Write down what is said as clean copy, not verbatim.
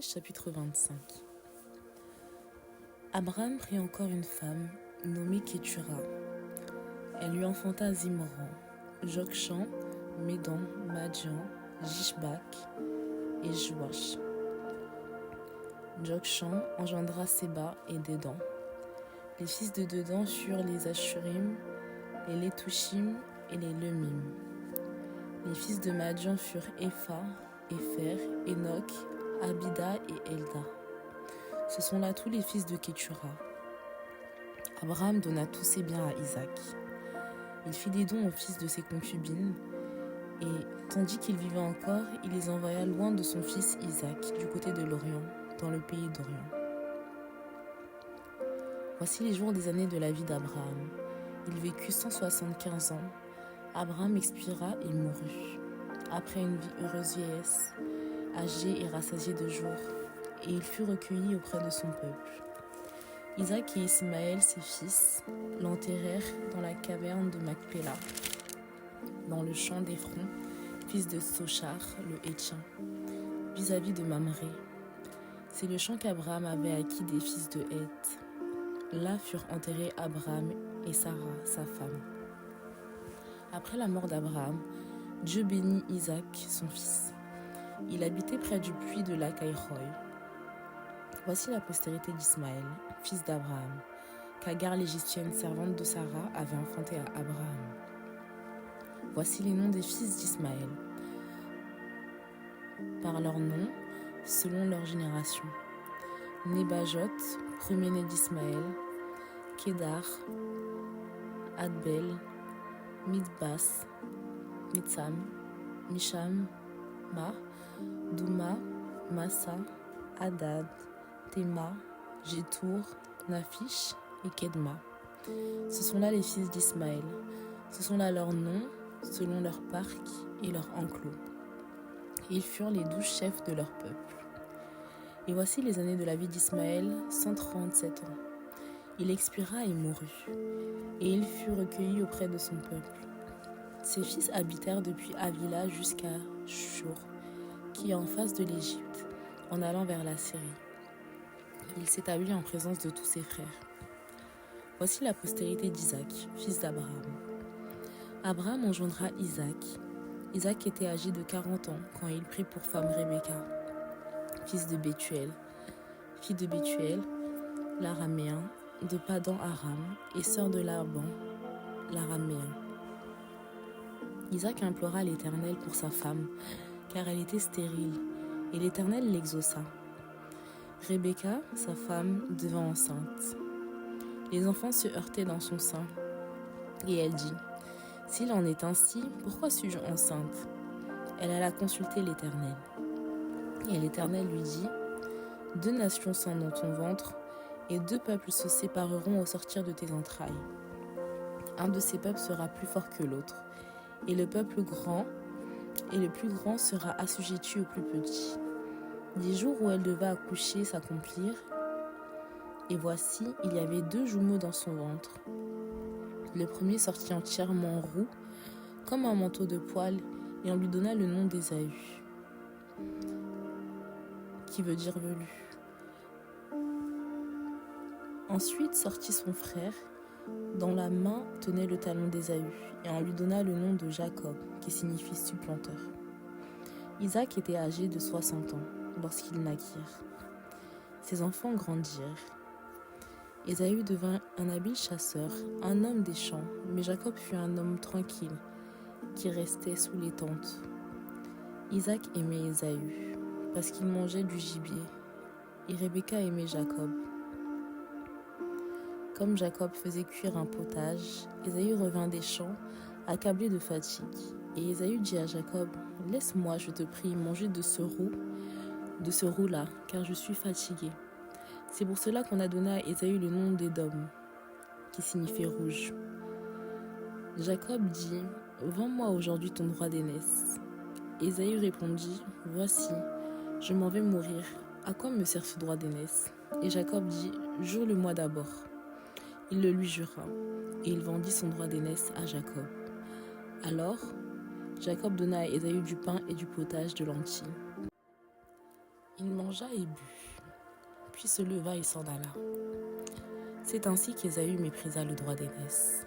Genèse chapitre 25. Abraham prit encore une femme nommée Kétura. Elle lui enfanta Zimran, Jokshan, Médan, Madian, Jishbak et Joash. Jokshan engendra Séba et Dédan. Les fils de Dédan furent les Ashurim, les Létushim et les Lemim. Les fils de Madian furent Épha, Épher, Enoch, Abida et Elda. Ce sont là tous les fils de Kétura. Abraham donna tous ses biens à Isaac. Il fit des dons aux fils de ses concubines, et tandis qu'il vivait encore, il les envoya loin de son fils Isaac, du côté de l'Orient, dans le pays d'Orient. Voici les jours des années de la vie d'Abraham. Il vécut 175 ans. Abraham expira et mourut. Après une vie heureuse vieillesse, âgé et rassasié de jours, et il fut recueilli auprès de son peuple. Isaac et Ismaël, ses fils, l'enterrèrent dans la caverne de Macpéla, dans le champ d'Éphron, fils de Sochar, le Hétien, vis-à-vis de Mamré. C'est le champ qu'Abraham avait acquis des fils de Heth. Là furent enterrés Abraham et Sarah, sa femme. Après la mort d'Abraham, Dieu bénit Isaac, son fils. Il habitait près du puits de Lacaïroï. Voici la postérité d'Ismaël, fils d'Abraham, qu'Agar l'égyptienne, servante de Sarah, avait enfanté à Abraham. Voici les noms des fils d'Ismaël, par leur nom, selon leur génération. Nébajot, premier-né d'Ismaël, Kédar, Adbel, Midbas, Mitsam, Misham, Ma, Douma, Massa, Hadad, Théma, Jétour, Naphish et Kedma. Ce sont là les fils d'Ismaël. Ce sont là leurs noms, selon leurs parcs et leurs enclos. Ils furent les 12 chefs de leur peuple. Et voici les années de la vie d'Ismaël, 137 ans. Il expira et mourut, et il fut recueilli auprès de son peuple. Ses fils habitèrent depuis Avila jusqu'à Shur, qui est en face de l'Égypte, en allant vers la Syrie. Il s'établit en présence de tous ses frères. Voici la postérité d'Isaac, fils d'Abraham. Abraham engendra Isaac. Isaac était âgé de 40 ans quand il prit pour femme Rebecca, fils de Bethuel, fille de Bethuel, l'araméen, de Padan Aram, et sœur de Laban, l'araméen. Isaac implora l'Éternel pour sa femme, car elle était stérile, et l'Éternel l'exauça. Rebecca, sa femme, devint enceinte. Les enfants se heurtaient dans son sein, et elle dit, « S'il en est ainsi, pourquoi suis-je enceinte ?» Elle alla consulter l'Éternel. Et l'Éternel lui dit, « 2 nations sont dans ton ventre, et 2 peuples se sépareront au sortir de tes entrailles. Un de ces peuples sera plus fort que l'autre, et le plus grand sera assujetti au plus petit. » Les jours où elle devait accoucher s'accomplirent, et voici, il y avait 2 jumeaux dans son ventre. Le premier sortit entièrement roux, comme un manteau de poil, et on lui donna le nom d'Ésaü, qui veut dire velu. Ensuite sortit son frère, dans la main tenait le talon d'Ésaü, et on lui donna le nom de Jacob, qui signifie supplanteur. Isaac était âgé de 60 ans lorsqu'ils naquirent. Ses enfants grandirent. Ésaü devint un habile chasseur, un homme des champs, mais Jacob fut un homme tranquille, qui restait sous les tentes. Isaac aimait Ésaü, parce qu'il mangeait du gibier, et Rebecca aimait Jacob. Comme Jacob faisait cuire un potage, Ésaü revint des champs, accablé de fatigue. Et Ésaü dit à Jacob, « Laisse-moi, je te prie, manger de ce roux-là, car je suis fatigué. » C'est pour cela qu'on a donné à Ésaü le nom d'Édom, qui signifie rouge. Jacob dit, « Vends-moi aujourd'hui ton droit d'aînesse. » Ésaü répondit, « Voici, je m'en vais mourir. À quoi me sert ce droit d'aînesse ?» Et Jacob dit, « Jure-le-moi d'abord. » Il le lui jura, et il vendit son droit d'aînesse à Jacob. Alors, Jacob donna à Ésaü du pain et du potage de lentilles. Il mangea et but, puis se leva et s'en alla. C'est ainsi qu'Ésaü méprisa le droit d'aînesse.